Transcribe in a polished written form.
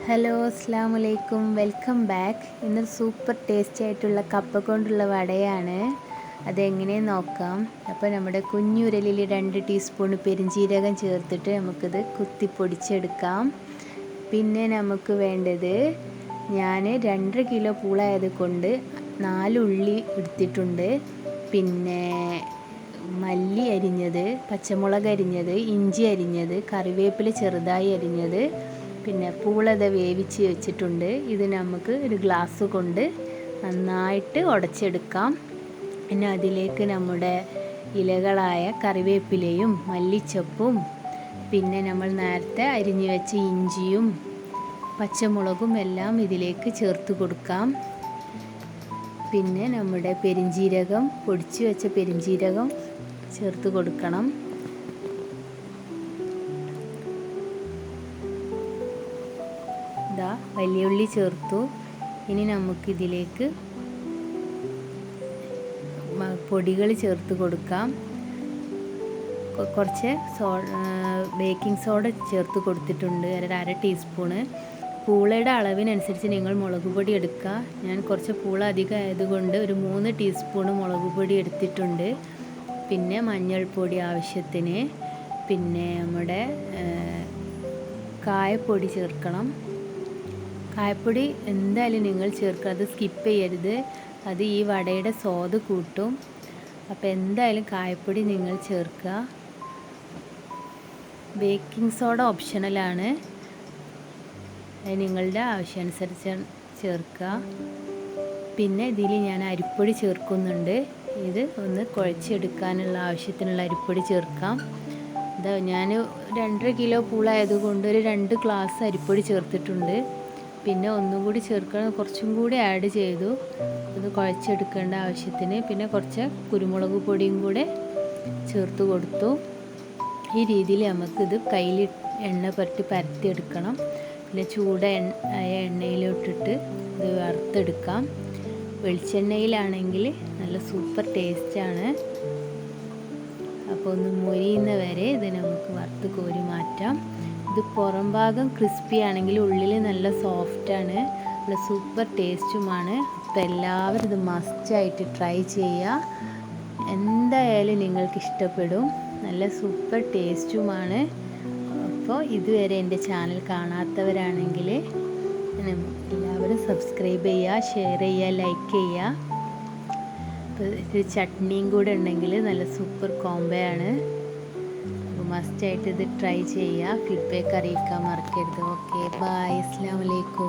Hello അസ്സലാമു അലൈക്കും, welcome back. ഇന്നൊരു സൂപ്പർ ടേസ്റ്റി ആയിട്ടുള്ള കപ്പ കൊണ്ടുള്ള വടയാണ്. അതെങ്ങനെയെന്ന് നോക്കാം. അപ്പോൾ നമ്മുടെ കുഞ്ഞുരലിൽ 2 ടീസ്പൂൺ പെരിഞ്ജീരകം ചേർത്തിട്ട് നമുക്കിത് കുത്തി പൊടിച്ചെടുക്കാം. പിന്നെ നമുക്ക് വേണ്ടത്, ഞാൻ 2.5 കിലോ പൂളായത് കൊണ്ട് 4 ഉള്ളി എടുത്തിട്ടുണ്ട്. പിന്നെ മല്ലി അരിഞ്ഞത്, പച്ചമുളക് അരിഞ്ഞത്, ഇഞ്ചി അരിഞ്ഞത്, കറിവേപ്പില ചെറുതായി അരിഞ്ഞത്, പിന്നെ പൂളത വേവിച്ച് വെച്ചിട്ടുണ്ട്. ഇത് നമുക്ക് ഒരു ഗ്ലാസ് കൊണ്ട് നന്നായിട്ട് ഉടച്ചെടുക്കാം. പിന്നെ അതിലേക്ക് നമ്മുടെ ഇലകളായ കറിവേപ്പിലയും മല്ലിച്ചപ്പും പിന്നെ നമ്മൾ നേരത്തെ അരിഞ്ഞു വെച്ച ഇഞ്ചിയും പച്ചമുളകും എല്ലാം ഇതിലേക്ക് ചേർത്ത് കൊടുക്കാം. പിന്നെ നമ്മുടെ പെരിഞ്ജീരകം, പൊടിച്ചു വെച്ച പെരിഞ്ജീരകം ചേർത്ത് കൊടുക്കണം. വലിയ ഉള്ളി ചേർത്തു. ഇനി നമുക്കിതിലേക്ക് പൊടികൾ ചേർത്ത് കൊടുക്കാം. കുറച്ച് ബേക്കിംഗ് സോഡ ചേർത്ത് കൊടുത്തിട്ടുണ്ട്, 1/2 ടീസ്പൂണ്. പൂളയുടെ അളവിനനുസരിച്ച് നിങ്ങൾ മുളക് പൊടി എടുക്കുക. ഞാൻ കുറച്ച് പൂള അധികം ആയതുകൊണ്ട് ഒരു 3 ടീസ്പൂണ് മുളക് പൊടി എടുത്തിട്ടുണ്ട്. പിന്നെ മഞ്ഞൾപ്പൊടി ആവശ്യത്തിന്, പിന്നെ നമ്മുടെ കായപ്പൊടി ചേർക്കണം. കായപ്പൊടി എന്തായാലും നിങ്ങൾ ചേർക്കുക, അത് സ്കിപ്പ് ചെയ്യരുത്. അത് ഈ വടയുടെ സ്വാദ് കൂട്ടും. അപ്പോൾ എന്തായാലും കായപ്പൊടി നിങ്ങൾ ചേർക്കുക. ബേക്കിംഗ് സോഡ ഓപ്ഷണലാണ്, നിങ്ങളുടെ ആവശ്യാനുസരിച്ച് ചേർക്കുക. പിന്നെ ഇതിൽ ഞാൻ അരിപ്പൊടി ചേർക്കുന്നുണ്ട്. ഇത് ഒന്ന് കുഴച്ചെടുക്കാനുള്ള ആവശ്യത്തിനുള്ള അരിപ്പൊടി ചേർക്കാം. ഇതാ ഞാൻ 2.5 കിലോ പൂളായതുകൊണ്ട് ഒരു 2 ഗ്ലാസ് അരിപ്പൊടി ചേർത്തിട്ടുണ്ട്. പിന്നെ ഒന്നും കൂടി ചേർക്കണം, കുറച്ചും കൂടി ആഡ് ചെയ്തു. ഇത് കുഴച്ചെടുക്കേണ്ട ആവശ്യത്തിന്. പിന്നെ കുറച്ച് കുരുമുളക് പൊടിയും കൂടെ ചേർത്ത് കൊടുത്തു. ഈ രീതിയിൽ നമുക്കിത് കയ്യിൽ എണ്ണ പുരട്ടി പരത്തിയെടുക്കണം. പിന്നെ എണ്ണയിലോട്ടിട്ട് ഇത് വറുത്തെടുക്കാം. വെളിച്ചെണ്ണയിലാണെങ്കിൽ നല്ല സൂപ്പർ ടേസ്റ്റാണ്. അപ്പോൾ ഒന്ന് മൊരിയുന്ന വരെ ഇത് നമുക്ക് വറുത്ത് കോരി മാറ്റാം. ഇത് പുറം ഭാഗം ക്രിസ്പി ആണെങ്കിൽ ഉള്ളിൽ നല്ല സോഫ്റ്റാണ്, നല്ല സൂപ്പർ ടേസ്റ്റുമാണ്. അപ്പോൾ എല്ലാവരും ഇത് മസ്റ്റായിട്ട് ട്രൈ ചെയ്യുക. എന്തായാലും നിങ്ങൾക്ക് ഇഷ്ടപ്പെടും, നല്ല സൂപ്പർ ടേസ്റ്റുമാണ്. അപ്പോൾ ഇതുവരെ എൻ്റെ ചാനൽ കാണാത്തവരാണെങ്കിൽ എല്ലാവരും സബ്സ്ക്രൈബ് ചെയ്യുക, ഷെയർ ചെയ്യുക, ലൈക്ക് ചെയ്യുക. അപ്പോൾ ഇത് ചട്നിയും കൂടെ ഉണ്ടെങ്കിൽ നല്ല സൂപ്പർ കോംബോയാണ്. മസ്റ്റായിട്ട് ഇത് ട്രൈ ചെയ്യുക. ഫീഡ്ബാക്ക് അറിയിക്കാൻ മറക്കരുത്. ഓക്കെ, ബൈ, അസ്സലാമു അലൈക്കും.